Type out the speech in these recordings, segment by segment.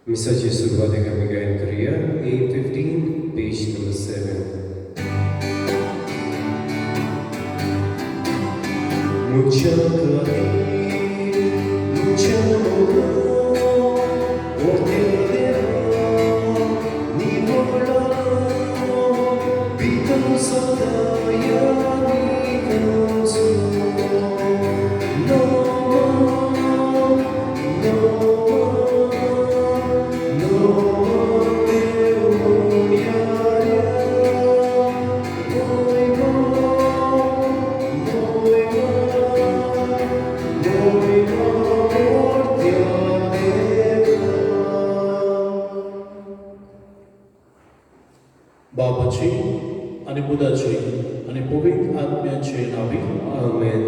मिसाची सुरवात आमी गायन करूया. A15, page number 7. Mucha caída, mucha dolor, por te ni volar, vida sataya ni canso. No, no, no, te odiaré. बाबाची आणि बुधाची आणि पवित्र आत्म्याचे नावी Amen.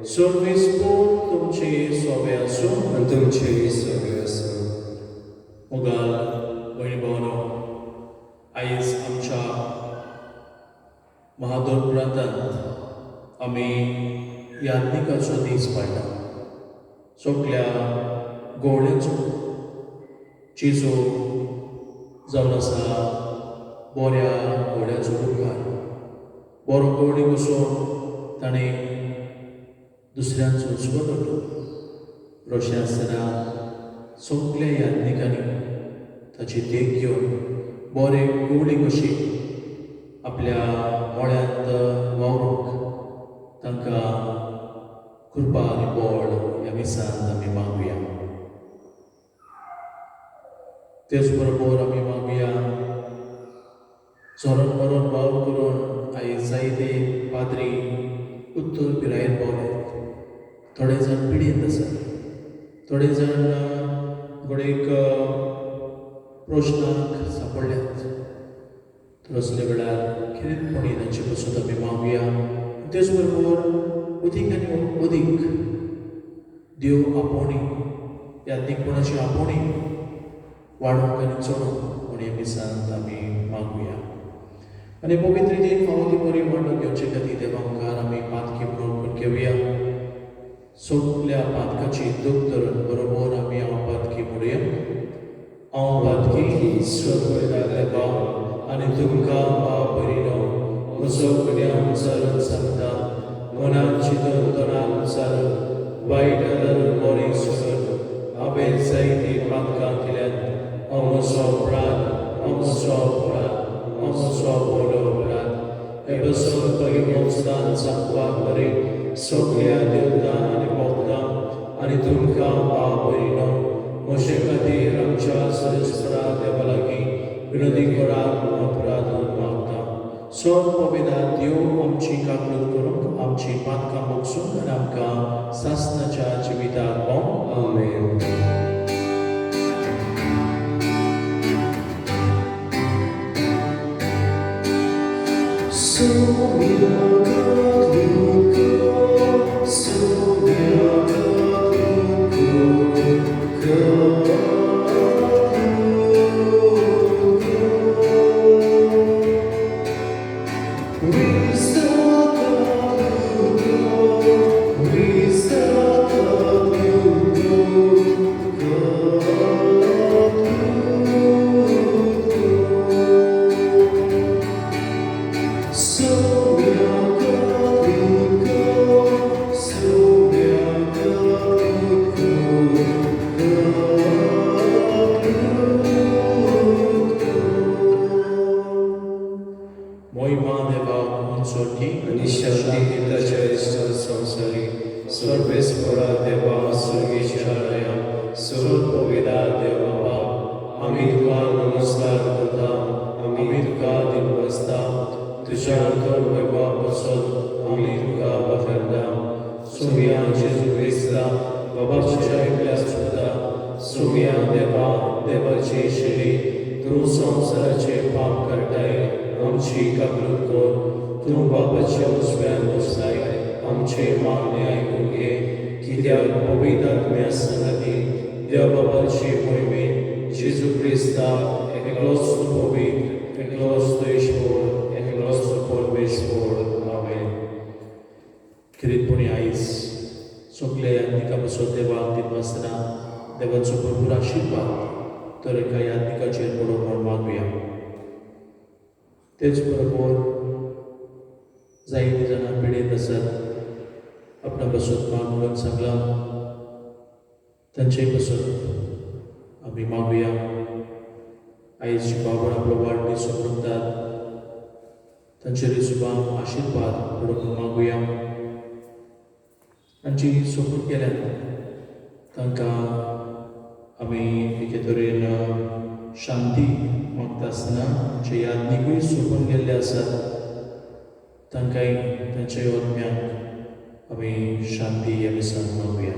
सर्वेस्पोर तुमचे सोबे असो तुमचे सगळे असो. मुगाल बहिणी भावनो आयज आमच्या महादोर प्रांतांत आमी याज्ञिकाचो दीस पाळटा. सगळ्या गवळ्याचो चिजो जावन आसा बऱ्या गवळ्याचो उपकार. बरो गवळी कसो ताणें दुसऱ्यांचो हुस्को धरलो. रोशें आसतना सगळ्या याज्ञिकांनी ताची देख घेवन बरे गवळी कशी आपल्या मोळ्यांत वावरूंक तांकां कृपा आनी बळ ह्या मिसांत आमी मागुया. तेच बरोबर आमी मागुया चोरून मरून वावर करून आयज जायते पाद्री उत्तर पिरायेर पावल्यात. थोडे जाण पिडीत आसात, थोडे जाण घडयेक प्रश्नाक सांपडल्यात. तर असले वेळार खिरीतपणी तांचे पासून आमी मागुया. तेच बरोबर अदीक आनी अदीक देव आपोवणी याज्ञिकपणाची आपोवणी वाडोवंक आनी चडोवंक म्हण ह्या मिसांत आमी मागुया. आनी पवित्र रितीन फावो ती बरी मांडून घेवचे खातीर देवा मुखार आमी पातकी म्हणून घेवया. सगळ्या पातकाची दूख धरून बरोबर आमी हांव पातकी म्हणुया. हांव पातकी सगळ्या देवा आनी तुमकां भाव बरिलो म्हजो कडल्यान विचारून सांगता. मनान चिंतून तोंडान विचारून वायट धरून बरें सुचोवन हांवें जायती पातकां केल्यात. हांव म्हजो अपराध, हांव म्हजो अपराध, हांव म्हजो व्हडलो अपराध. हे बसून पयलीं सांगपाक बरें सगळ्या देवतां आनी भक्तां आनी तुमकां भाव बरिलो म्हजे खातीर आमच्या सरस्वरा देवा लागीं विनंती करात म्हूण अपराधून मागता. सोड पवित्र देव आमची काकूट करूंक आमची पातकां मोगसूंक आनी आमकां सासणाच्या जिविताक पावंक. Amen. मोहिमा देवाक मुनसोटी आणि शांती ताच्या इष्ट संसारी सर्वेस्परा देवा सर्गेशालया सर्व पवित्र देवा बाप आम्ही तुका नमस्कार करता. आम्ही तुका दिवसता तुझ्या वैभवा पासून आम्ही तुका बखरता. सोम्या जेजू क्रिस्ता बाबाच्या एकल्या सुद्धा सोम्या देवा देवाची शिरी तूं संसाराचे पाप करताय आमची काकूट कर. तूं बापाच्या उजव्यान बसताय आमचे मागणे आयकून घे. कित्याक पवित्र आत्म्या संगती देव बापाचे मोहिमेन जेजू क्रिस्ता एकलोच पवित्र एकलोच ईश्वर एकलोच परमेश्वर. आमेन. खरीदपणी आयज सगळे याज्ञिका पासून देवाक दिवनासतना देवाचो भरपूर आशिर्वाद तर एका याज्ञिकाचेर पडून म्हूण मागुया. तेच बरोबर जायतीं जाणां पिडेत आसात, आपणा पासून माग म्हणून सांगलां, तांचे पासून आमी मागुया. आयज जी बाबा आपलो वाडदीस मनयतात, तांचेर सुद्दां आशिर्वाद पडून मागुया. तांची सोपूत गेल्यान तांकां आमी एके तरेन शांती मागता आसतना जे याज्ञिकूय सोंपून गेल्ले आसात, तांकांय तांच्या आत्म्यांक आमी शांती ह्या दिसान मागुया.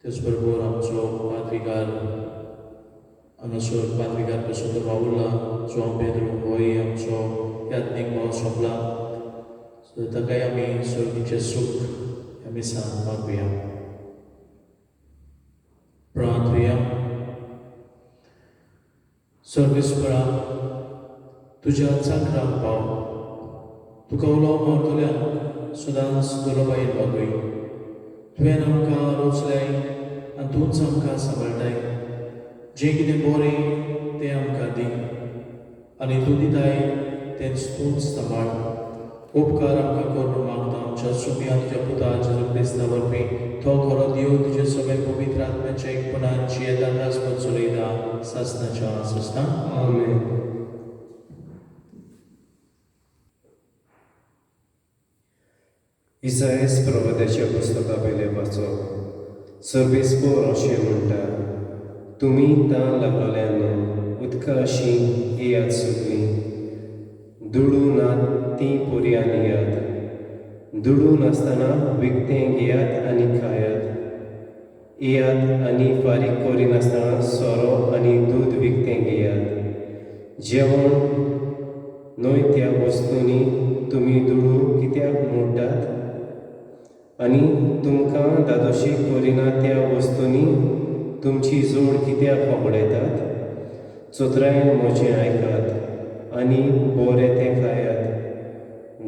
तेच बरोबर आमचो पाद्रीगार हांगासर पाद्रीगार पासून तो वावुरला, जो पेद्रो होय आमचो याज्ञीक भाव सोंपला. सो ताकाय आमी सर्गीचें सूख ह्या दिसान मागुया. प्रार्थया. सर्वेस्परा, तुज्या चांकराक पाव, तुका उलो मारतल्यांक सदांच दुलोबायेन वागय. तुवें आमकां रोचल्याय आनी तूंच आमकां सांबाळटाय. जें कितें बरें तें आमकां दी आनी तूं दिताय तेंच तूंच सांबाळ. उपकार आमकां करून मागता आमच्या सुम्या तुज्या पुता जेजू क्रिस्ता वरवीं तो खरो देव तुजे सगळे पवित्र आत्म्याच्या एकपणान जियेदान राजपद चलयता सासणाच्या सस्तां. आमेन. इसायास प्रवाद्याच्या पुस्तका पयलें वाचप. सर्वेस्पर अशें म्हणटा, तुमी तां लागलोल्यान उदकां अशीं येयात सगळीं. दुडूनात तीं पोरयान येयात. दुडू नासतना विकतें घेयात आनी खायात. येयात आनी फारीक करिनासतना सोरो आनी दूद विकतें घेयात. जेवण न्हय त्या वस्तूंनी तुमी दुडू कित्याक मोडटात? आनी तुमकां दादोशी करिना त्या वस्तूंनी तुमची जोड कित्याक होगडयतात? चोत्रायन म्हजें आयकात आनी बरें तें खायात.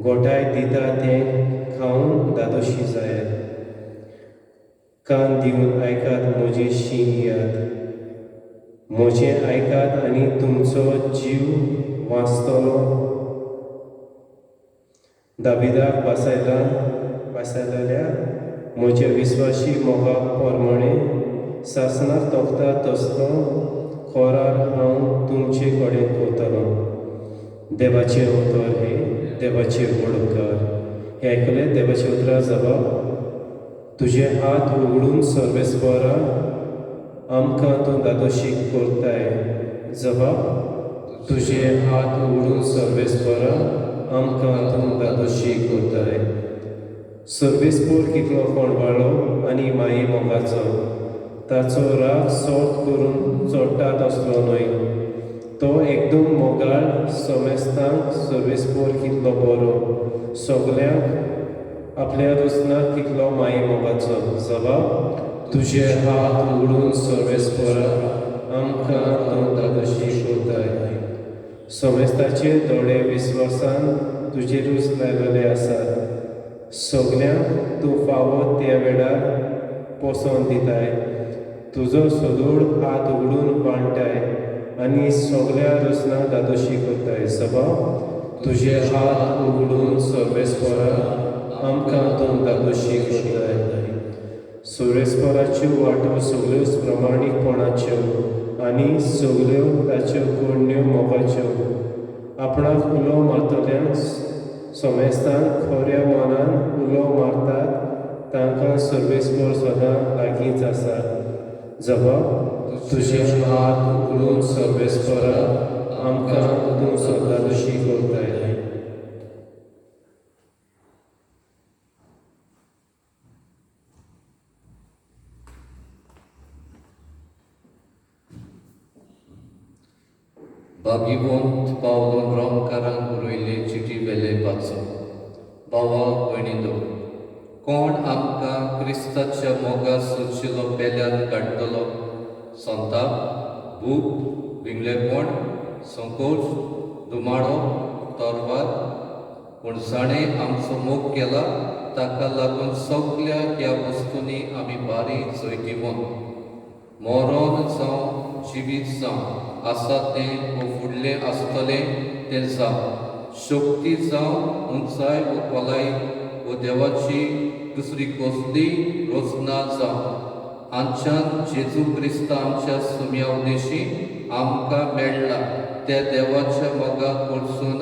गोठाय दिता तें खावन दादोशी जायात. कान दिवन आयकात म्हजी शीं घेयात. म्हजें आयकात आनी तुमचो जीव वाचतलो. दाविदाक वाचयलेल्या म्हज्या विस्वासी मोगा पोरमणें सासणाक तोखता तसलो खोरार हांव तुमचे कडेन करतलों. देवाचें उतर हे देवाचे वडकार. हे आयकलें देवाचें उतरां जबाब. तुजे हात उगडून सर्वेस्परा आमकां तूं दादोशी करताय. जबाब. तुजे हात उगडून सर्वेस्परा आमकां तूं दादोशी करताय. सर्वेस्पर कितलो कोणवाळो आनी माये मोगाचो. ताचो राग सोर्त करून चोडटा तसलो न्हय. तो एकदम मोगाळ सोमेस्तांक सर्वेस्पर कितलो बरो. सगल्यांक आपल्या रुसनाक कितलो माये मोगाचो. जबाब. तुजे हात उगडून सर्वेस्परा आमकां तूं दादोशी करताय. सोमेस्ताचे दोळे विस्वासान तुजेरूच लायलेले आसात. सगल्यांक तूं फावो त्या वेळार पोसोन दिताय. तुजो सोदूड हात उगडून बांदताय आनी सगल्या रुसनाक दादोशी करताय. जबाब. तुजे हात उगडून सर्वेस्परा आमकां तूं दादोशी करताय. सर्वेस्पराच्यो वाटो सगल्योच प्रमाणीकपणाच्यो आनी सगल्यो ताच्यो कोडण्यो मोगाच्यो. आपणाक उलो मारतल्यांक सोमेस्तान खऱ्या मनान उलो मारतात तांकां सर्वेस्पर सदां लागींच आसा. जबाब. तुजे हात उगडून सर्वेस्परा आमकां तूं दादोशी करताय. भाग्यवंत पावलोन रोमकारांक बरयले चिटी वेले वाचो. भावा भयणींनो, कोण आमकां क्रिस्ताच्या मोगा सोदशिल्लो पेल्यान काडटलो? संताप, भूक, विंगलेपण, संकोच, दुमाळो, तोरवार? पूण जाणें आमचो मोग केला ताका लागून सगळ्या ह्या वस्तूंनी आमी बारी जैतिवून मरण जावं जिवीत जावं आसा तें वो फुडलें आसतलें तें जावं शक्ती जावं उंचाय वो खोलाय वो देवाची दुसरी कसली रचना जावं हांच्यान जेजू क्रिस्त आमच्या सुम्यावदेशी आमकां मेळ्ळा त्या देवाच्या मोगा कडसून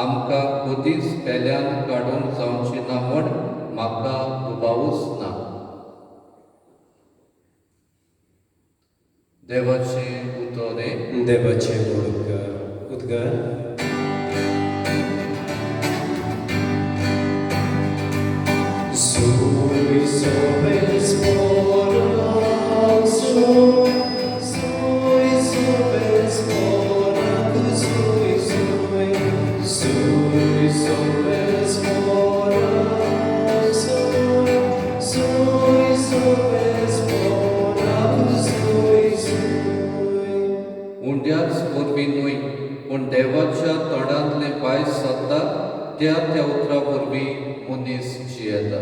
आमकां कधीच पेल्यान काडूंक जावचें ना म्हण म्हाका दुबावूच ना. देवाचें उतोरें. देवाचें उद्गार. Sui sobes mora, sui sobes mora, sui sobes mora, sui sobes mora, उंड्याच वरवीं न्हय पूण देवाच्या तोंडांतलें भायर सद्दा त्या उतरा वरवीं मनीस जियेता.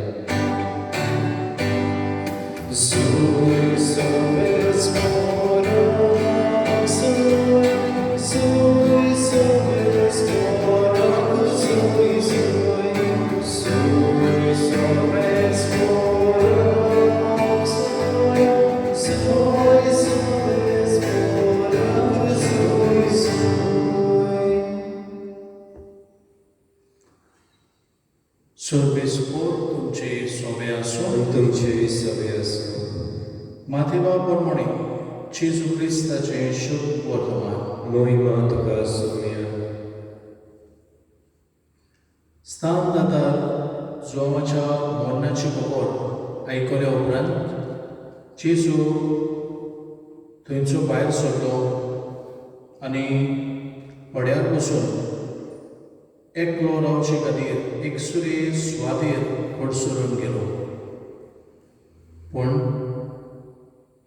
Sui sobes mora, sui sobes mora, sui sobes mora, sui sobes सर्वेस्पोर तुमचे सोबे आसूं. तुमचे सवे आसूं. माथेवा प्रमाणे जेजू क्रिस्ताचे शुभ वर्तमान. मोहिमा तुका सोम्या. स्थान दातार जोमाच्या मरणाची खबर आयकल्या उपरांत जेजू थंयचो भायर सरलो आनी पड्यार बसून एकलो रावचे खातीर एक सुरे सुवातेर कडसरून गेलो. पूण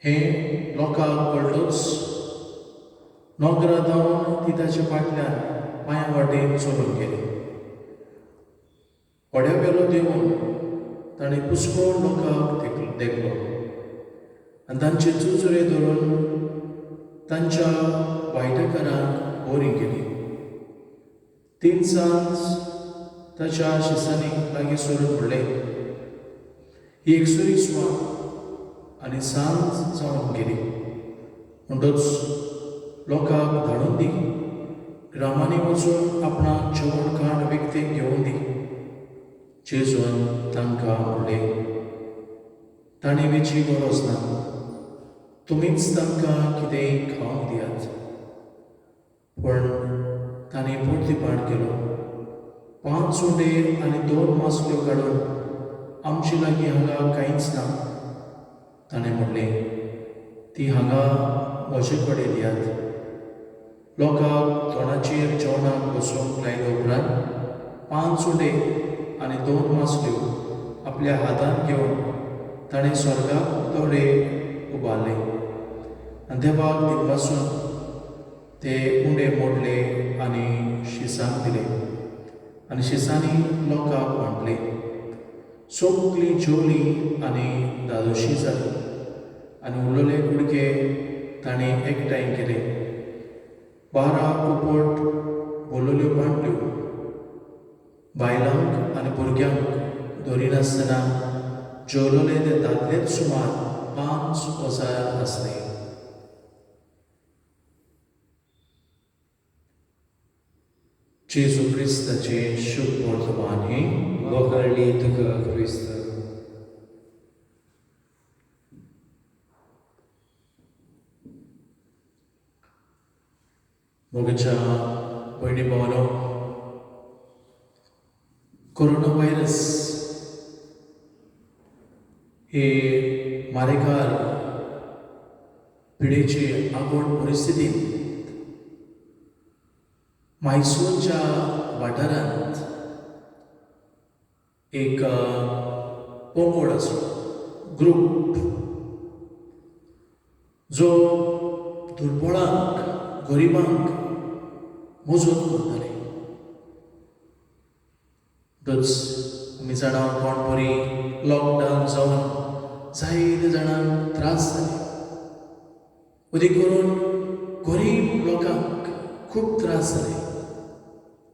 हें लोकांक कळटूच नोकरां धांवन ती ताच्या फाटल्यान पांया वाटेन चलून गेली. पड्या वेलो देंवून ताणें पुस्कोळ लोकांक देखलो आनी तांचे चुचुरे धरून तांच्या वायटकारांक बोरी केली. 3 सांज ताच्या शिसांनी लागीं सरून म्हणलें, ही एकसुरी सुवात आनी सांज जावन गेली. म्हणटूच लोकांक धाडून दी, ग्रामांनी वचून आपणाक जेवण खाण विकतें घेवन दी. जेजून तांकां म्हणलें, तांणी वेची गरज ना, तुमीच तांकां कितेंय खावंक दियात. पण तांणी परतीपण केलो. 5 उंडेर आनी 2 मासल्यो काडून आमचे लागीं हांगा कांयच ना. ताणें म्हणलें, ती हांगा म्हजे कडेन दियात. लोकांक तोंडाचेर जेवणाक बसूंक लायल्या उपरांत 5 उंडे आनी 2 मासल्यो आपल्या हातांत घेवन ताणें स्वर्गाक दोळे उबारले आनी देवाक दिवपासून ते उंडे मोडले आनी शिसांक दिले आनी शिसांनी लोकांक वांटले. सगळीं जेवलीं आनी धादोशी जालीं आनी उरलेले कुडके ताणें एकठांय केले. 12 कुपट बोलोल्यो बांटल्यो बायलांक आनी भुरग्यांक धरिनासतना जेवलोले ते दादलेच सुमार 5,000 आसले. जेजू क्रिस्ताचे शुभ वर्तमान हे वखाणी तुका क्रिस्त. मोगेच्या भयणी भावानो, कोरोना व्हायरस हे मारेकार पिडेचे आगोड परिस्थितीत मैसूरच्या वाठारांत एक पंगड आसलो, ग्रूप, जो दुर्बळांक गरिबांक मजत करताले. तुमी जाणा कोण बरी लॉकडावन जावन जायते जाणांक त्रास जाले. उदीक करून गरीब लोकांक खूब त्रास जाले.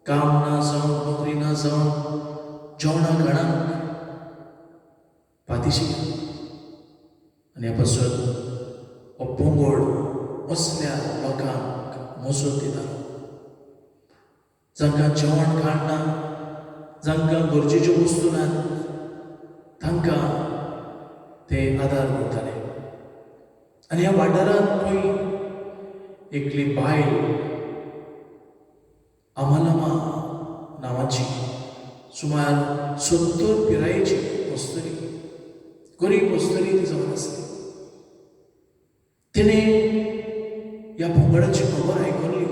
काम ना जावन, नोकरी ना जावन, जेवणा खाणांक पातिशी. आनी ह्या पासून हो पंगड असल्या लोकांक मजत दिता जांकां जेवण खाण ना, जांकां गरजेच्यो वस्तू नात, तांकां ते आदार करताले. आनी ह्या वाठारांत खंय एकली बायल अमलमा नांवाची सुमार 70 पिरायेची वस्तुरी, गरीब वस्तुरी ती जावन आसली. तिणे ह्या पंगडाची खबर आयकल्ली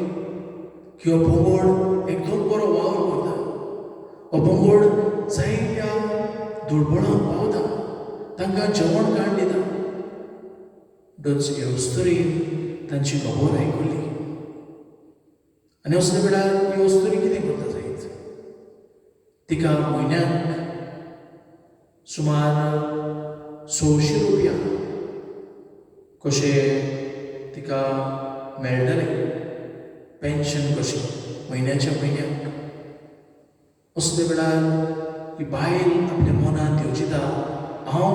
की हो पंगड एकदम बरो वावर करता. हो पंगड जायत्या दुर्बळांक पावता, तांकां जेवण खाण दिता. ह्या वस्तुरीन तांची खबर आयकल्ली. आनी असल्या वेळार ही वस्तुरी कितें करता जायत? तिका म्हयन्याक सुमार 600 रुपया कशे तिका मेळटले, पेन्शन कशी म्हयन्याच्या म्हयन्याक. असले वेळार ही बायल आपल्या मनांत ह्यो चिंता, हांव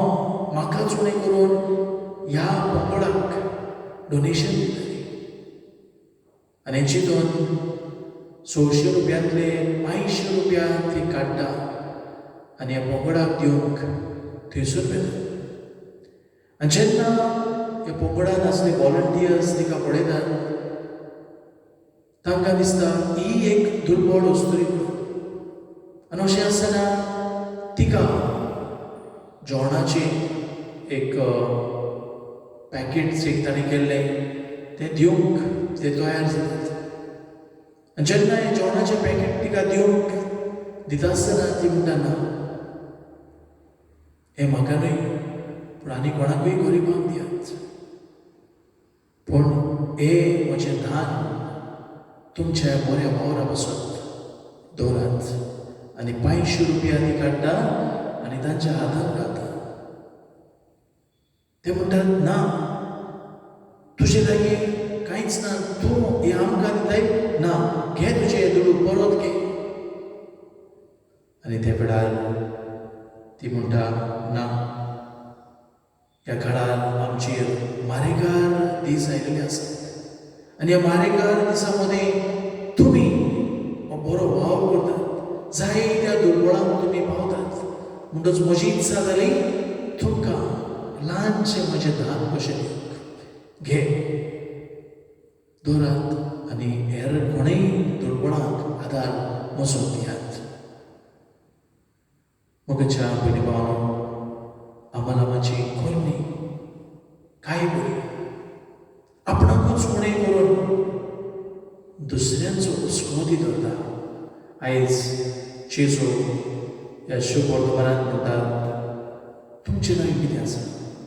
म्हाकाच उणें करून ह्या पंगडाक डोनेशन दितलें. आनी चिंतून 600 रुपयांतले 500 रुपया ती काडटा आनी ह्या पंगडाक दिवंक थंयसर वेता. आनी जेन्ना ह्या पंगडान असले व्हॉलंटियर्स तिका पळयतात, तांकां दिसता ही एक दुर्बळ वस्तुरी म्हणून. आनी अशें आसतना तिका जेवणाचे एक पॅकेट्स एक ताणें केल्ले ते दिवंक ते तयार जातात. आनी जेन्ना हें जेवणाचें पॅकेट तिका दिवंक दिता आसतना ती म्हणटा, ना, हें म्हाका न्हय, पूण आनी कोणाकूय गरीबांक दियात. पूण हें म्हजें दान तुमच्या बऱ्या वावरा पासून दवरात. आनी 500 रुपया ती काडटा आनी तांच्या हातांत घालता. ते म्हणटात, ना, तुजे लागीं कांयच ना, तूं हें आमकां दिताय, ना, घे तुजें हें दुडू परत घे. आनी त्या वेळार ती म्हणटा, ना, ह्या काळार आमचेर मारेकार दीस आयिल्ले आसात आनी ह्या मारेकार दिसा मदें तुमी हो बरो वाव करतात, जायत्या दुर्बळांक तुमी पावतात. म्हणटच म्हजी इत्सा जाली तुमकां ल्हानशें म्हजें दान कशें दिवंक. घे, दवरात आनी हेर कोणूय दुर्बळांक आदार मजत दियात. मगच्या भयणी भावांनो, अमलमाची खोरणी काय बरी, आपणाकूच उणें करून दुसऱ्यांचो हुस्को ती धरता. आयज जेजू ह्या शुभ वर्तमानांत म्हणटात, तुमचे लागीं कितें आसा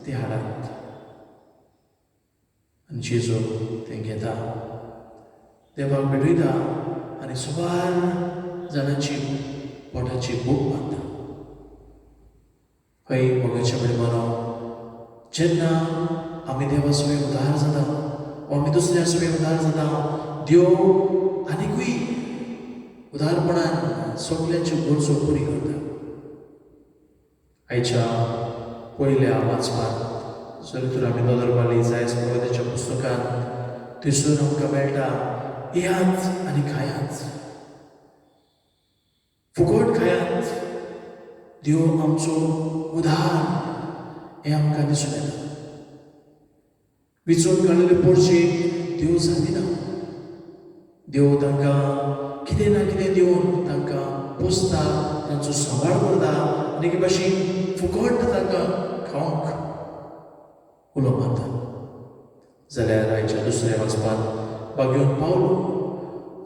तें हाडात. आनी जेजू तें घेता, देवाक भेटयता आनी सुमार जाणांची पोटाची भूक मारता. हय मोगाच्या भयणीनो, जेन्ना आमी देवा सगळे उदार जाता वा आमी दुसऱ्या सगळे उदार जाता, देव आनिकूय उदारपणान सगळ्यांच्यो गरजो पुरी करता. आयच्या पयल्या वाचपांत जर तर आमी नदरबाली जायज प्रगतीच्या पुस्तकांत थंयसर आमकां मेळटा, येयात आनी खायात, फुकट खायात, देव आमचो उदार हें आमकां दिसून येता. विचून काडिल्ले पोरचेक देव जातिना. देव तांकां कितें ना कितें दिवन तांकां पोसता, तांचो सांबाळ करता आनी हे भाशेन फुकट तांकां खावंक उलो मारता. जाल्यार आयच्या दुसऱ्या वाचपांत बागेवन पावलो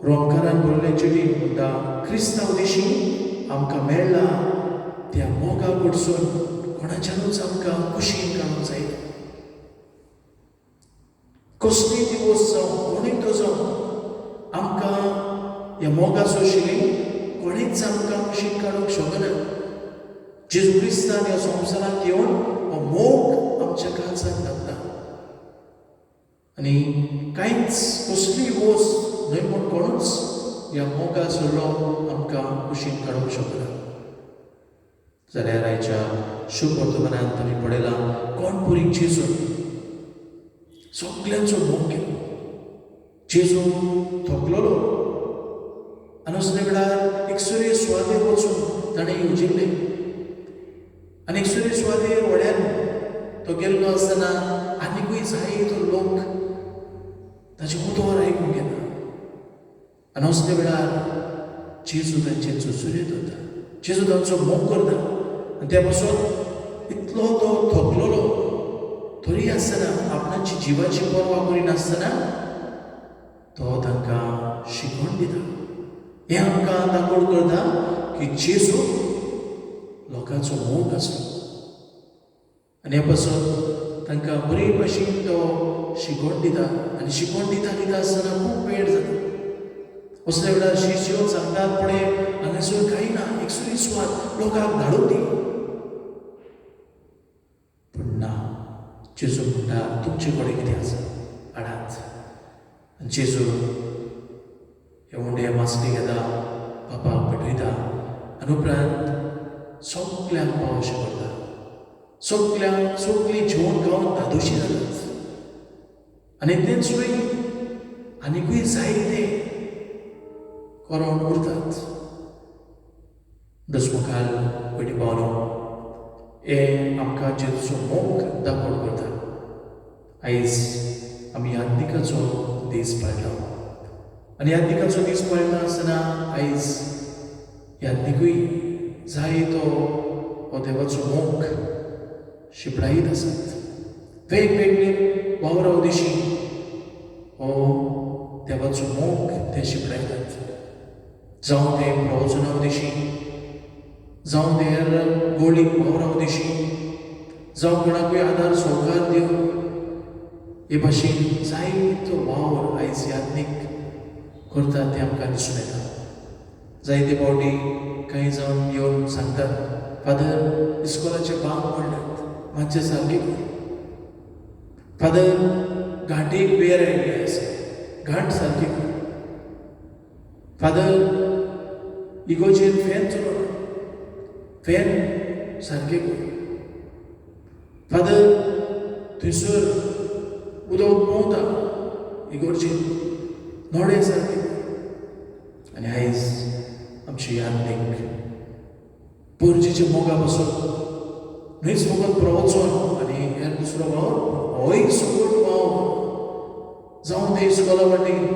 रोमकारान बरयल्ले चिटीन म्हणटा, क्रिस्तांव देशी आमकां मेळ्ळा त्या मोगा कडसून कोणाच्यानूच आमकां कुशीन काडूंक जायना. कसलीय दिवस जावं, कोणूय तो जावं, आमकां ह्या मोगाचो शिली कोणीच आमकां कुशीन काडूंक शकना. जेजू क्रिस्तान ह्या संवसारांत येवन हो मोग आमच्या काळजांत घातला आनी कांयच कसलीय वस्त न्हय म्हूण कोणूच ह्या मोगा सोडलो आमकां कुशीन काडूंक शकना. जाल्यार आयच्या शुभ वर्तमानांत आमी पळयलां कोण पुरीक जेजून सगल्यांचो मोग केलो. जेजू थकलोलो आनी असले वेळार एकसुरी सुवातेर वचून ताणें येवजिल्लें आनी एकसुरी सुवातेर व्हड्यान तो गेल्लो आसतना आनिकूय जायतो लोक ताचे उतर आयकूंक येना आनी असले वेळार जेजू तांचे सुसुरेत वता. जेजू तांचो मोग करता आनी त्या पासून इतलो तो थकलोलो तरी आसतना आपणाची जिवाची पर्वा करिनासतना तो तांकां शिकवण दिता. हें आमकां दाखोवन करता की जेजू लोकांचो मोग आसलो आनी हे पासून तांकां बरे भाशेन तो शिकवण दिता आनी शिकवण दिता आसतना खूब वेळ जाता. असल्या वेळार शिश्य येवन सांगतात पळय हांगासर कांय ना, एकसुरी सुवात लोकांक धाडून दी. पूण ना, जेजू म्हणटा तुमचे कडेन कितें आसा हाडात. आनी जेजू हे उंडे मासली घेता, बापाक पेटयता आनी उपरांत सगल्यांक पावशें करता. सगल्यांक सगळीं जेवण खावन धादोशीं जातात आनी तेंचूय आनिकूय जायते करून उरतात. दसमुखाल पयलीं पावलो हें आमकां जेजूचो मोग दाखोवन करता. आयज आमी यादनिकाचो दीस पाळटा आनी यादनिकाचो दीस पाळटा आसतना आयज यादनिकूय जायतो हो देवाचो मोग शिपडायत आसात. वेगवेगळे वावरां दिशी हो देवाचो मोग ते शिपडायतात. जावं ते प्रवचना दिशी, जावं ते गोळीक वावरां दिशी, जावं कोणाकूय आदार सहकार दिवन हे भाशेन जायतो वावर आयज यादनीक करता ते आमकां दिसून येता. जायते फावटी कांय जावन येवन सांगतात फादर इस्कोलाचे बांक म्हणटात मातशें सारकें कर. फादर घांटीक बेर आयिल्ले आसा, घांट सारकी कर. फादर इगोचेर फॅन चलोना, फॅन सारकें कर. फादर थंयसर उदक पोंवता इगोर्चेर, नोडे सारके कर. आनी आयज आमची यादनीक पोरजेच्या मोगा पासून न्हयच फकत प्रवचन आनी हेर दुसरो वावर, होय सगळो वावर जावं ते इस्कोला वाटेन,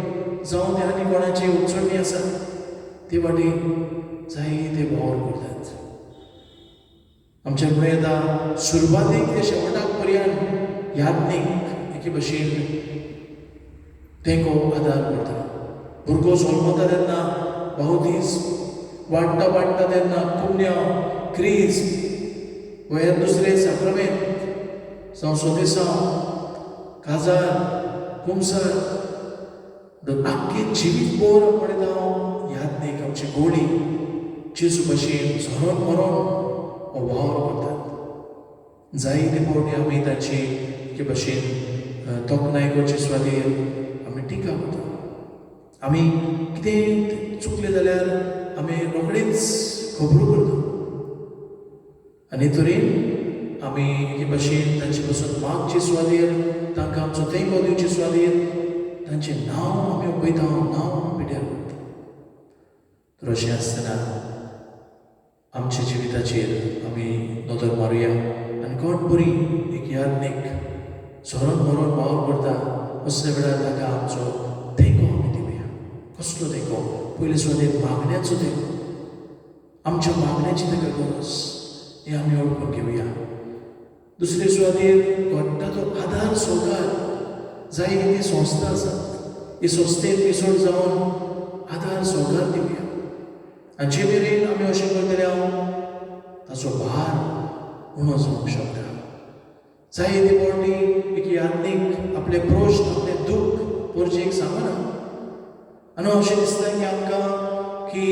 जावं ते आनी कोणाची उत्सवणी आसा ते वाटेन जायते वावर करतात. आमच्या फुडें येता सुरवातेक ते शेवटाक पर्यंत यादनीक एके भाशेन तेंको आदार करता. भुरगो जल्मता तेन्ना बावतीस, वाडटा तेन्ना पुण्य, क्रीज, वा दुसरे साक्रमेंत, जावं सोदेसांव, काजार, कुमसार, आख्खे जिवीतभर पळयता हांव यादनीक आमची गोडी जेजू भाशेन झरोन मरोन हो वावर करतात. जायते फावटी आमी ताची एके भाशेन तोखणाय करचे सुवातेर आमी टिका करता. आमी कितें चुकलें जाल्यार आमी रोखडेच खबरो करता आनी तरेन आमी एके भाशेन तांचे पासून मागचे सुवातेर, तांकां आमचो तेंको दिवचे सुवातेर तांचें नांव आमी उपयता, नांव पिड्यार करता. तर अशें आसतना आमच्या जिविताचेर आमी नदर मारुया आनी कोण बरी एक यादनीक झरोन मरोन वावर करता असल्या वेळार ताका आमचो तेंको आमी दिवया. कसलो तेंको? पयले सुवातेर मागण्याचो तेंको, आमच्या मागण्याची ताका गरज हें आमी ओळखून घेवया. दुसरे सुवातेर घडटा तो आदार सहकार, जायते संस्था आसात, हे संस्थेक पिसोड जावन आदार सहकार दिवया. आनी जे मेरेन आमी अशें करतले ताचो भार उणो जावंक शकता. जायते फावटी एक यादनीक आपले प्रश्न, आपले दूख पोरजेक सांगना आनी अशें दिसता की आमकां की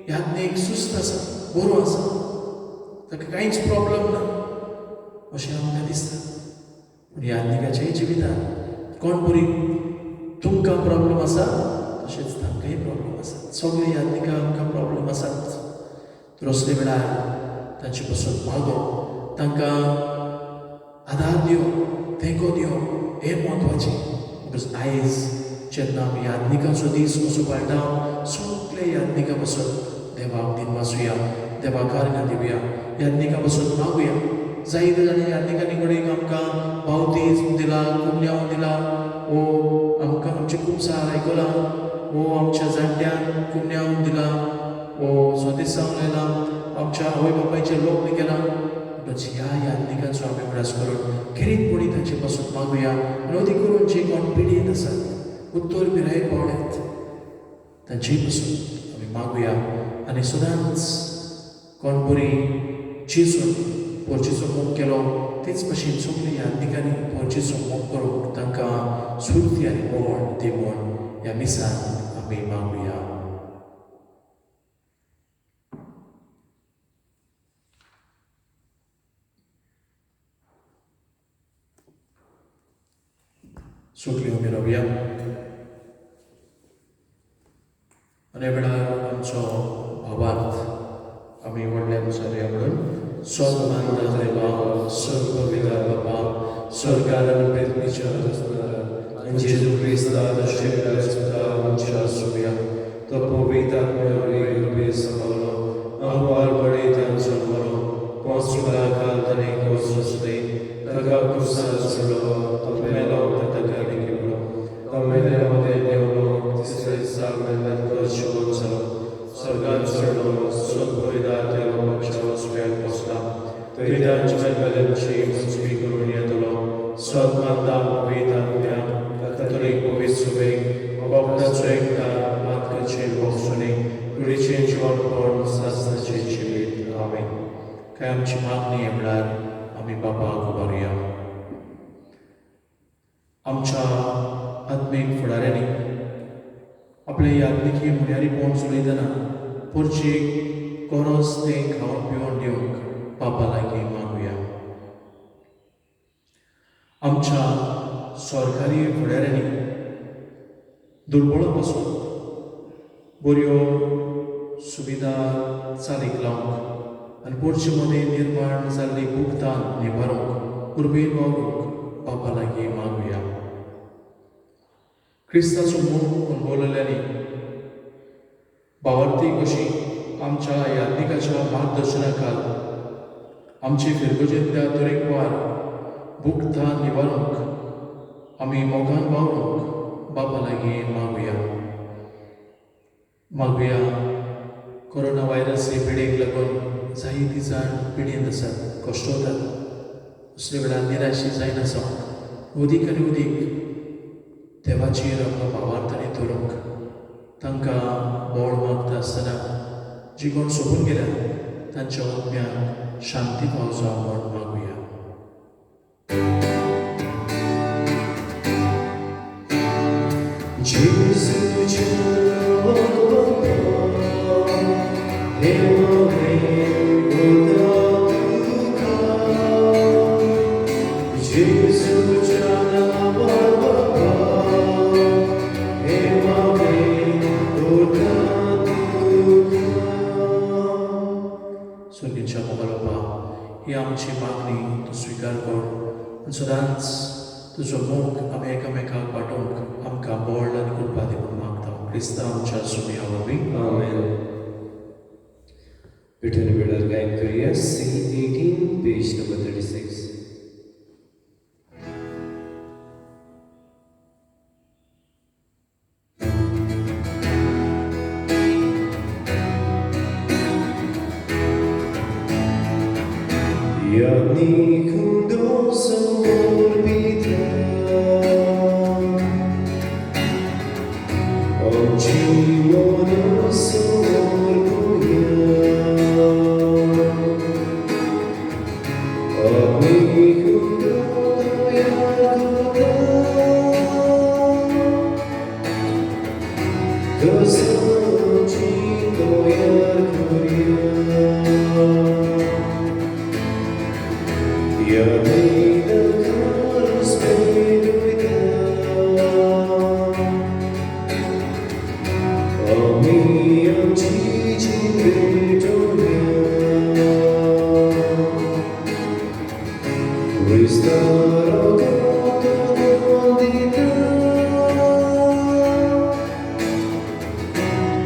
यादनीक सुस्त आसा, बरो आसा. ताका कांयच प्रॉब्लेम ना अशें आमकां दिसता. पूण याज्ञिकाच्याय जिवितांत कोण बरी तुमकां प्रॉब्लेम आसा तशेंच तांकांय प्रॉब्लेम आसात. सगळे याज्ञिका आमकां प्रॉब्लेम आसात. तर असले वेळार तांचे पासून मागो, तांकां आदार दिवप, तेंको दिवप हें म्हत्वाचें. बिकॉज आयज जेन्ना आमी याज्ञिकाचो दीस कसो पाळटा, सगळे याज्ञिका पासून देवाक दिन वाचुया, देवाक आर्गां दिवया, याज्ञिका पासून मागुया. जायते जाणां याज्ञिकांनी कडेन आमकां बावतीज दिला, कुमन्यांव दिला, वो आमकां आमचे खूब सार आयकलां, वो आमच्या जाणट्यांक कुमन्यांव दिला, वो स्वदेसांव लायला, आमच्या आवय बापायचें लग्न केलां. म्हणटच ह्या याज्ञिकांचो आमी उगडास करून खरीतपणी तांचे पासून मागुया. आनी अदी करून जे कोण पिडीत आसात, उत्तर पिरायेक पावल्यात, तांचेय पासून आमी मागुया. आनी सदांच कोण बरी जेजून पोरचेचो मोग केलो तेच भशेन सगळे याज्ञिकांनी पोरचेचो मोग करूंक तांकां स्फूर्ती आनी बळ दी म्हूण ह्या मिसान आमी मागुया. सगळीं आमी रावया. आनी वेळार आमचो भावार्थ आमी व्हडल्यान उसारया म्हणून स्वर्गमान देवा, सर्वपिता बाबा, स्वर्गार आनी पृथ्वीचेर आसतना आनी जेजू क्रिस्तान शरिरार सुद्दां आमच्या आसुया. तो पवित्र आत्म्यावरी कृपे सांबाळलो, आमकां बळयतान जल्मलो, पोंच काल ताणें कोसले, ताका क्रुसार चडलो, तो मेलो ताका देंवलो, तो मेल्यामध्ये देंवलो, तिसरे दिसा मेल्यातलो जिवंत जालो, स्वर्गांत चडलो, स्वर्गपवित्र देवा पक्षाच्या उजव्याक बसला, तो येद्यांच्या वेल्यांची मंजूरी करून येतलो. स्वर्गांत पवित्र आत्म्या, कॅथोलीक पवित्र सभेक, भक्तांचो एकदार, मातकेचेर भोगसुनी, कुडीचें जिवणपण, सासणाचें जिवीत. आमीन. काय आमची मागणी हे वेळार आमी बापाक उबारुया. आमच्या आत्मीक फुडाऱ्यांनी आपल्या याज्ञिकी मुन्यारीपण चलयतना पोरचेक गरज तें खावन पिवण दिवंक बापा लागीं मागुया. आमच्या सरकारी फुडाऱ्यांनी दुर्बळा पासून बऱ्यो सुविधा चालीक लावंक आनी पोरचे मदें निर्माण जाल्ली भुगतान निबारूंक उर्बेन वावरूंक बापा लागीं मागुया. क्रिस्ताचो मोग अणभवलेल्यांनी भावार्थीक अशी आमच्या याज्ञिकाच्या मार्गदर्शना खाल आमचे फिरगोजेंतल्या तरेकवार भुगतान निबारूंक आमी मोगान वावरूंक बापा लागीं मागुया. मागुया कोरोना व्हायरस हे पिडेक लागून जायतीं जाण पिडींत आसात, कश्टवतात. दुसरे वेळार निराशी जायनासोंक अदीक आनी अदीक देवाचेर आपलो भावार्थांनी धरूंक तांकां बोळ मागता आसतना जी कोण सोबून गेल्यात तांच्या आत्म्याक शांती पावचो म्हूण मागुया. स्वर्गीच्या मोगालोपा ही आमची मागणी तूं स्विकार कर. सदांच तुजो मोग आमी एकामेकाक वांटूंक आमकां बळ आनी कृपा दी म्हूण मागता. क्रिस्ता आमच्या सुमया वरवीं. आमेन. विठ्ठल वेळार गायन करूया C18 page number 36. Yagnii doso orbita, oggi mono sorgoglio, amico doia cosa oggi doia gloria. Restauro tutto di te,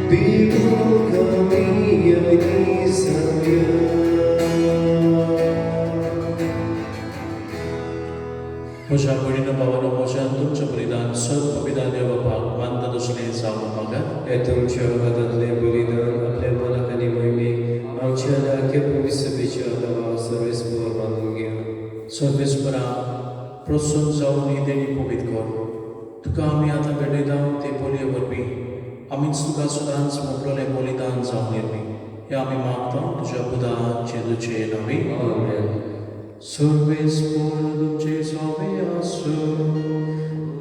vivo cammino di sabbia. म्हज्या भयणीनो भावानो म्हज्या तुमचें बलिदान सर्व बलिदान देवपाक मानता तसलें जावं मागात हे तुमच्या हातांतलें बलिदान आपल्या मनाक आनी मोहिमेक आमच्या नाक्या पवित्र सभेच्या आत्मा सर्वेस्पर मानून घ्या. सर्वेस्परा प्रसन्न जावन ही देणी पवित्र कर. तुका आमी आतां भेटयता ते बोलये वरवीं आमीच तुका सदांच मोकळें बलिदान जावन येवनी हें आमी मागता तुज्या पुता जेजूचे नांवी. आमेन. सर्वेस्पर तुमचे स्वामी आसूं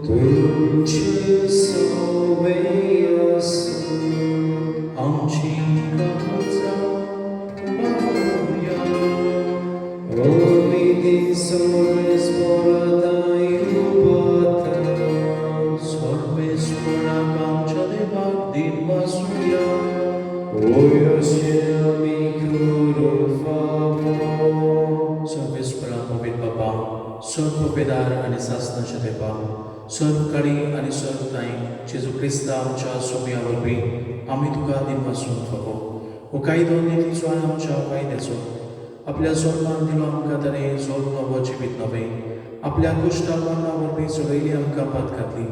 तुमचे सवे आसूं आमची काळजां वावुरया. आमी ती सर्वेस्पराताय उबारता. सर्वेस्पराक आमच्या देवाक दिन वासुया. ओय अशें आमी करूंक फावो. सर्वेस्परा पवित्र बाबा सर्व पेदार आनी सासणाच्या देवा सर्व काळी आनी सर्व ताई जेजू क्रिस्ता आमच्या सोम्या वरवीं आमी तुका दिन वासूंक फावो. हो कायदो नितीचो आनी आमच्या वायद्याचो आपल्या सोर्मान दिलो आमकां ताणें सोर नवो जिवीत नवें आपल्या कुश्टा मरणा वरवीं चडयली आमकां पात घातली.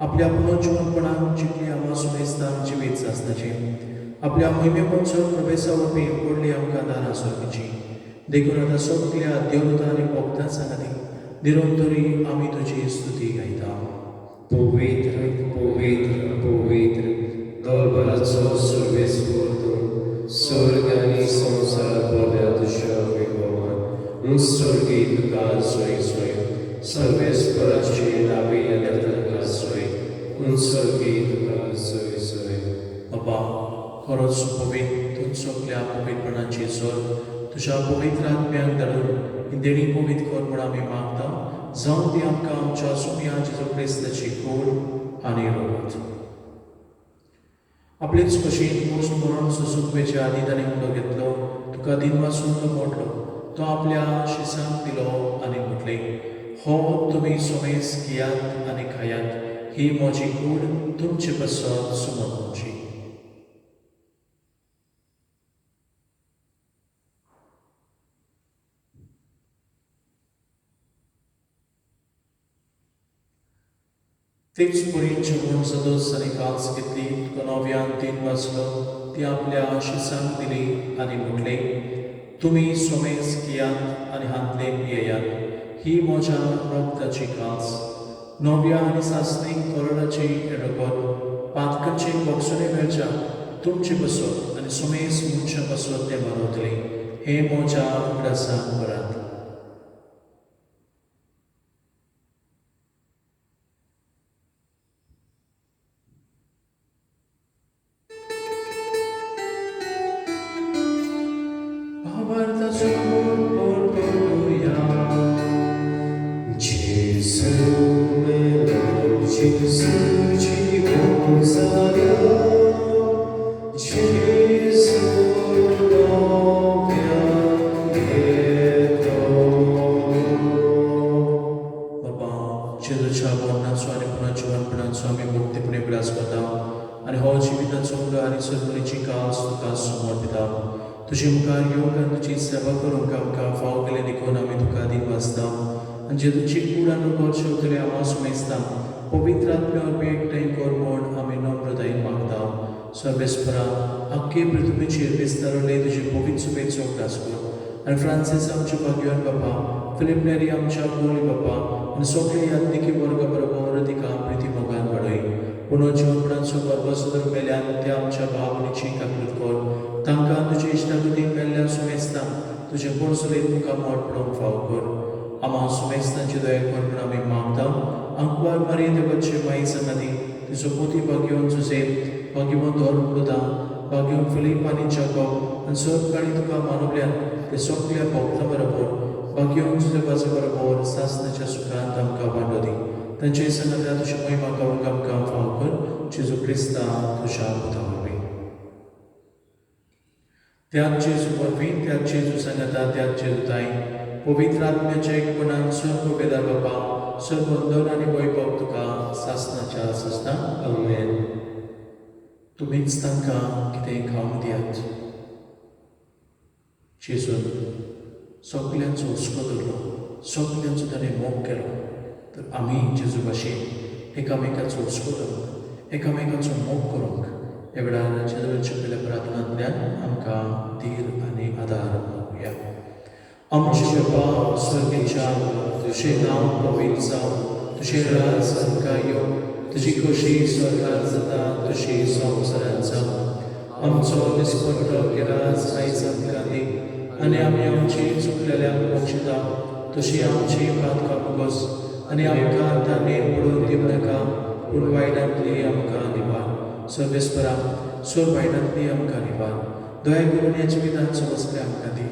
आपल्या पुनर्जीवनपणान जितली आम्हा सुमेस्तान जिवीत सासणाची आपल्या मोहिमेपणसर प्रवेशा वरवीं ओडली आमकां दारां सर्गीची. देखून आतां सगल्या देवता आनी भक्तां सांगाती निरंतरी आमी तुजी स्तुती गायता. पवित्र पवित्र पवित्र दरबाराचो सर्वेस्पर तूं स्वर्ग आनी संवसार भरल्या तुज्या वैभवान उत्सर्गी तुका सोय सोय. सर्वेस्पराची नावी आनी तुका सोय उत्सर्गी तुका सोय सोय. बाबा खरोच पवित्र तूं सगल्या पवित्रपणाची सोर तुज्या पवित्र आत्म्याक धाडून ही देणी पवित्र कर म्हूण आमी मागता. जावं ती आमकां आमच्या सुम्या जेजू क्रिस्ताची कूड आनी रगत. आपलीच भशेन मोस्ट मरण सुसुकवेच्या आदी ताणें उडो घेतलो तुका दिन वासून तो मोडलो तो आपल्या शिसांक दिलो आनी म्हटलें हो तुमी सोमेस घेयात आनी खायात ही म्हजी कूड तुमचे बसत सुमन म्हजी. तेच पुरीन जेवण सदोस आनी कांच घेतली तुका नव्यान तीन वाजलो ती आपल्या शिसांक दिली आनी म्हटलें तुमी सोमेस घेयात आनी हातले पियेयात ही म्हज्या रगताची कांच. नव्या आनी सासणीक करोडाची रगत पातकांचे बक्षणे मेळच्या तुमचे बसत आनी सोमेस मुनच्या बसत ते मारवतले हे म्हज्या उगडासाक बरात. जेजूच्या मरणाचो आनी पुनर्जीवनपणाचो आमी मुक्तीपणे विलास करता आनी हो जिविताचो उगडो आनी सर्वरीची कास तुका समर्पिता. तुजे मुखार येवंक आनी तुजी सेवा करूंक आमकां फाव केले देखून आमी तुका दिन वाचता आनी जेजूची कूड आनी रगत शेवतले आम्हा सुमेस्ता पवित्र आत्म्या वरवीं एकठांय कर म्हूण आमी नम्रतायेन मागता. सर्वेस्परा आख्खे पृथ्वीचेर विस्तारले तुजे पवित्र सुबेचो उगडास कर आनी फ्रांसीस आमचे भाग्यवान बापा फिलिप नेरी आमच्या गोली बापा आनी सगळे यात्रिकी वर्ग बरोबर तिका प्रिती मोगान वाडय. पुनर्जीवनपणाचो गर्भसदर मेल्यान ते आमच्या भावनेची काकूत कर तांकां तुजे इश्टागतीक मेल्ल्या सुमेस्तान तुजे परसुलेत मुखार मोड पडोवंक फाव कर. आम्हा सुमेस्तांची दया कर म्हूण आमी मागता. अंकवार मारिये देवाचे माई संगाती तिचो पोती भाग्यवान जुझेफ भाग्यवान धोर्मपुता भाग्यवान फिलीप आनी जाकोब आनी सर्व काळी तुका मानवल्यान ते सगल्या भक्तां बरोबर भाग्यवान जुझेफाचे बरोबर सासणाच्या सुखांत आमकां वांटो दी. तांचे संगता तुजी महिमा गावूंक आमकां फाव कर जेजू क्रिस्ता तुज्या पुता वरवीं. त्याच जेजू वरवीं त्याच जेजू संगता त्याच जेजू ताई पवित्र आत्म्याच्या एकपणान सर्व वेदार बापा सर्व वंदन आनी वैभव तुका सासनाच्या ससना आमेन. तुमीच तांकां कितें खावंक दियात. जेजून सगल्यांचो हुस्को धरलो, सगल्यांचो ताणें मोग केलो, तर आमी जेजू भाशेन एकामेकाचो हुस्को धरूंक, एकामेकाचो मोग करूंक ह्या वेळार जेजूच्या पयल्या प्रार्थनांतल्यान आमकां धीर आनी आदार मागुया. आमचे बाबा स्वर्गीच्या, तुजें नांव पवित्र जावं, तुजें राज आमकां येवं, तुजी कशी स्वर्गार जाता तशी संवसारांत जावं. आमचो दिसपट्टो गिरास आयज आमकां दी, आनी आमी आमची चुकलेल्यांक बक्षिता तशी आमची पातकां भोगोस, आनी आमकां ताणें पडून दिवं नाका, पूण वायटांतली आमकां निवार. सर्वेस्परा सोर वायटांतली आमकां निवार. दया करून ह्याचे विधान समजले आमकां दी.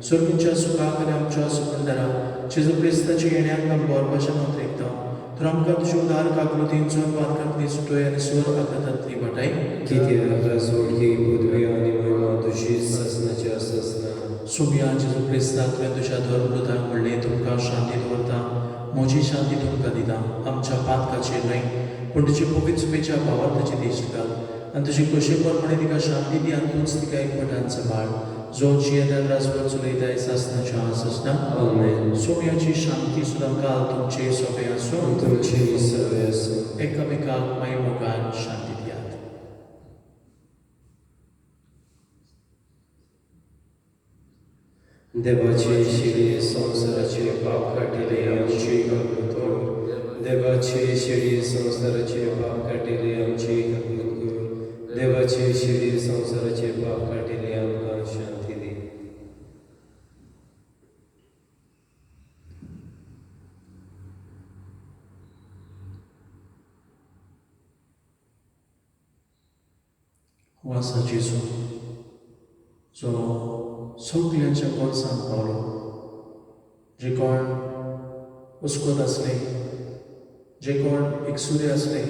स्वर्गीच्या सुखाक आनी आमच्या सुखंदरा जेजू क्रिस्ताच्या येण्याक आमी बोरपाशें नोंदयता, तर आमकां तुज्या उदार काकुळतींचो पातकांतली सुटोय आनी स्वर आकांतांतली वाटाय. कित्याक सोडली पदवी आनी महिमा तुजी ससनाची आसना. सोम्या जेजू क्रिस्तांतल्या तुज्या धर्मृताक म्हणलें तुमकां शांती दवरता, म्हजी शांती तुमकां दिता. आमच्या पातकाचेर न्हय, पूण तुजे पवित्र सुपेच्या भावार्थाची दिश्ट घाल, आनी तुजी कशे प्रमाणे तिका शांती दी, आनी तूंच तिका एकपटान सांबाळ. जो जियेदार राजवट चलयताय सासनाच्या ससना आमेन. सोम्याची शांती सुद्दां काल तुमचे सोबे आसूं, तुमची सवय आसूं. एकामेकाक मायमोगान शांती दियात. देवाचे शिडी संवसाराचे पाप काटिले आमची कबूल कर. देवाचे शिडी संवसाराचे पाप काटिले आमची कबूल कर. देवाचे शिडी संवसाराचे पाप काटिले आमकां शांती दी. हो आसा जेजू जो सगल्यांच्या गोरसांत पावलो. जे कोण हुस्कोत आसले, जे कोण एकसुरे आसले,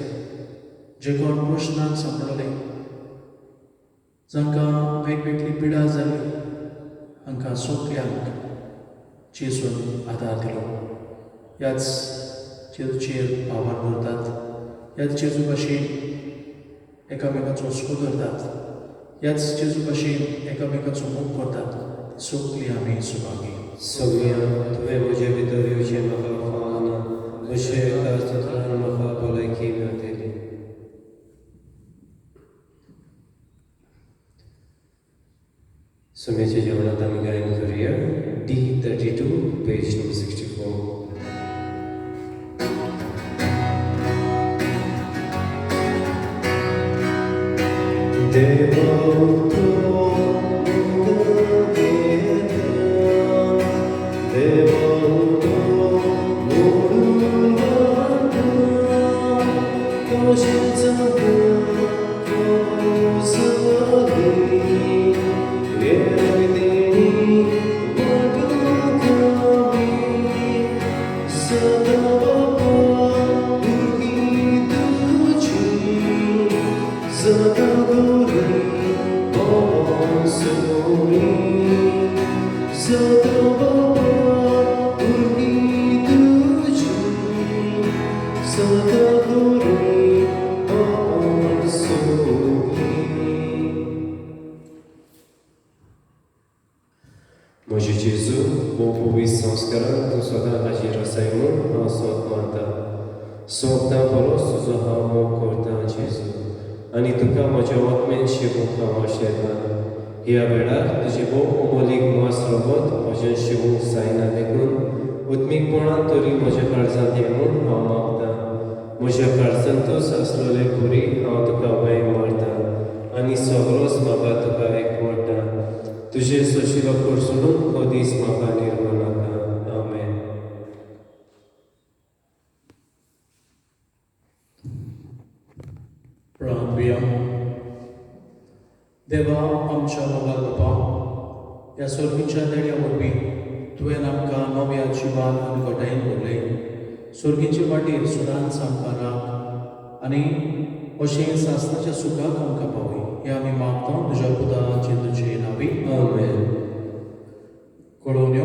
जे कोण प्रश्नांक सांपडले, जांकां वेगवेगळी पिडा जाली, हांकां सगल्यांक जेजून आदार दिलो. ह्याच जेजूचेर भावार दवरतात, ह्याच जेजू भाशेन एकामेकाचो हुस्को धरतात, ह्याच जेजू भाशेन एकामेकाचो मोग करतात. सगलीं आमी सुभागी. सगळ्या तुवें म्हजे भितर येवचें म्हाका फावना, अशें काजतरान म्हाका भलायकी मेळटली. सुम्याच्या जेवणात आमी गायन करुया. D32 page number 64. म्हजे जेजू वो पवित्र संस्कारांत तूं सदां हाजीर आसाय म्हूण हांव सोत मानता. सोंपता परस तुजो हांव मोग करतां जेजू, आनी तुका म्हज्या आत्मेन शिवूंक हांव आशेतां. ह्या वेळार तुजें भोव अमोलीक मास रगत म्हज्यान शिवूंक जायना देखून उत्मीकपणान तरी म्हज्या काळजांत ये म्हूण हांव मागतां. म्हज्या काळजांतूच आसलेले पुरी हांव तुका वैम मारतां, आनी सगळोच म्हाका तुका एकवटा. तुजे सोशिलो सोडून हो दीस म्हाका निर्मळ नाका. आमेन. प्रार्थया. देवा आमच्या मोगाल बापा, ह्या स्वर्गीच्या देण्या वरवीं तुवें आमकां नव्या जिवान आनी घोटायेन भरले. स्वर्गीचे वाटेर सदांच आमकां राख, आनी अशें सासणाच्या सुखाक आमकां पावय. हें आमी मागता तुज्या पुता जेजूचे नांवी. आमेन. कळोवन यो.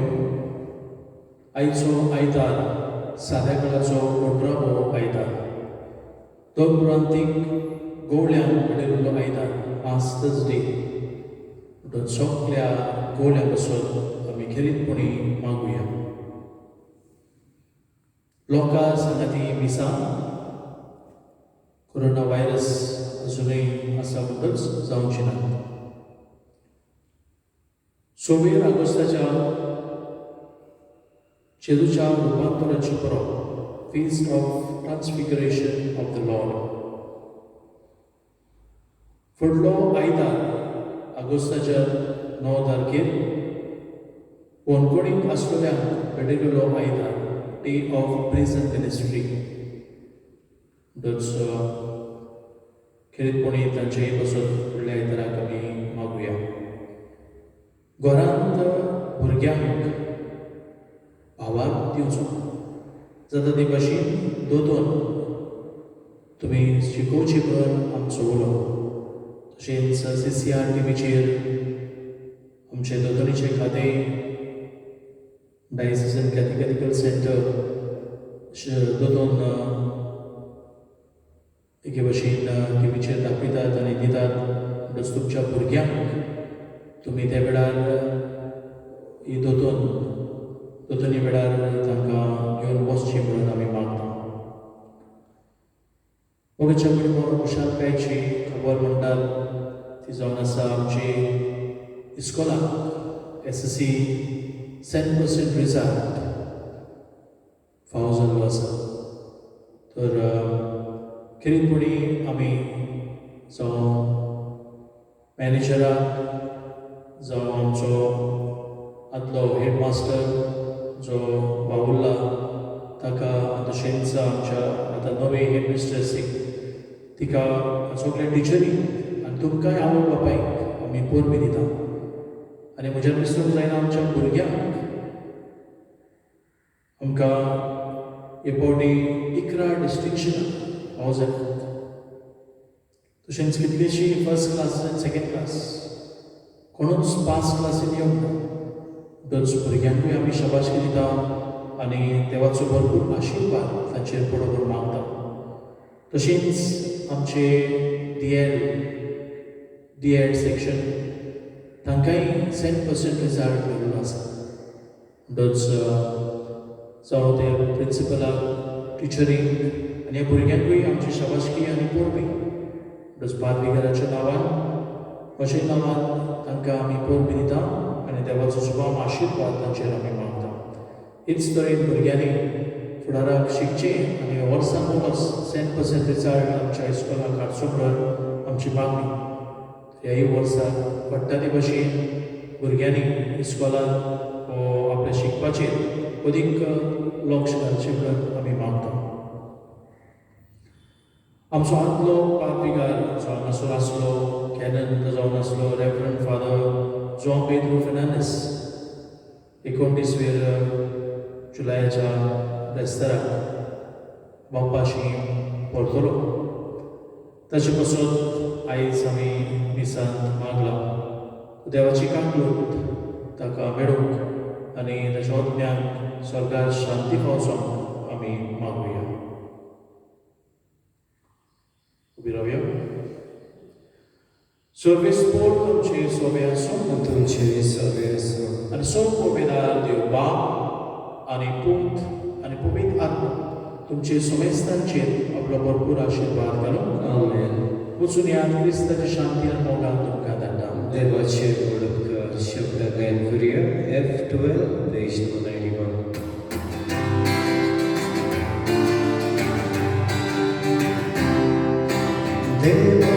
आयचो आयतार साद्या काळाचो 15वो आयतार दोन प्रांतीक गोवळ्यान घडयल्लो आयतार मास्टर्स डे म्हणून सगळ्या गोवळ्या पासून आमी खेरीतपणी मागुया. लोकां सांगाती मिसां कोरोना व्हायरस अजूनही आसा म्हणटच जावची ना. 16 ऑगस्टाच्या जेजूच्या रुपांतराची परब feast of transfiguration of the Lord. फुडलो आयतार ऑगस्टाच्या 9 तारखेर कोणकोणीक आसलेल्यांक घडयल्लो आयतार डे ऑफ प्रिझन मिनिस्ट्री म्हणटच खेरीतपणी तांचे पासून फुडल्या आयताराक आमी मागुया. घरांत भुरग्यांक भावार्थ दिवचो जाता ते भाशेन दोतोन तुमी शिकोवची म्हणून आमचो उलो. तशेंच CCR टीव्हीचेर आमचे दोतोनीचे खातें डायसिजन कॅथेकेटिकल सेंटर दोतोन एके भाशेन टीव्हीचेर दाखयतात आनी दितात. म्हणटच तुमच्या भुरग्यांक तुमी त्या वेळार ही दोतोनी वेळार तांकां घेवन बसची म्हणून आमी मागता. मोगाच्या कुटुंबार कुशालकायेची खबर म्हणटात ती जावन आसा आमची इस्कॉलाक SSC 100% रिजल्ट फावो जाल्लो आसा. तर खेरीतपणी आमी जावं मॅनेजराक जावं आमचो आदलो हेडमास्टर जो बावुल्ला ताका तशेंच आमच्या आतां नवे हेडमिस्ट्रेसीक तिका सगळ्या टिचरी आनी तुमकांय आवय बापायक आमी पोरबी दिता. आनी म्हज्यान विसरूंक जायना आमच्या भुरग्यांक आमकां हे फावटी 11 डिस्टिंक्शनां फावो जाल्यात. तशेंच कितलीशीं फर्स्ट क्लास आनी सेकंड क्लास कोणूच पास क्लासीन येवंक ना. म्हणटच भुरग्यांकूय आमी शाबासकी दिता आनी देवाचो भरपूर आशिर्वाद तांचेर पडो म्हणून मागता. तशेंच आमचे DED सेक्शन तांकांय 100% रिजल्ट मेळिल्लो आसा. म्हणटच जावं ते प्रिंसिपलाक टिचरींक आनी ह्या भुरग्यांकूय आमची शाबासकी आनी पोरबी म्हणटच पाद्रीकाराच्या नांवान अशें नांवान तांकां आमी पोरबी दिता आनी देवाचो सुभाव आशिर्वाद तांचेर आमी मागता. हीच तरेन भुरग्यांनी फुडाराक शिकचें आनी वर्सान वर्स 100% रिजल्ट आमच्या इस्कॉलाक हाडचो म्हणून आमची मागणी. ह्याय वर्साक पडटा ते भाशेन भुरग्यांनी इस्कॉलान आपल्या शिकपाचेर अदीक लक्ष घालचें म्हणून आमी मागता. आमचो आदलो पाद्रीकार जावन आसलो कॅनन जावन आसलो reverend father John Pedro Fernandes 29 जुलयाच्या बेस्ताराक बापाशी परतलो. ताचे पासून आयज आमी मिसांत मागला देवाची काकूट ताका मेळूंक आनी ताच्या आत्म्याक स्वर्गांत शांती पावचोंक आमी मागुया. उबी रावया. सर्वेस्पोर तुमचे सोबे आसूं तुमचे सगळे आसूं आनी सोबेदार देव बाप आनी पूत आनी पवित्र आत्मा तुमचे सोमेस्तांचेर आपलो भरपूर आशिर्वाद घालून आमेन. वचून ह्या क्रिस्ताच्या शांती आनी मोगान तुमकां धाडटा. देवाचे वळखकार शब्द गायन करुया. F12 page 91. Devo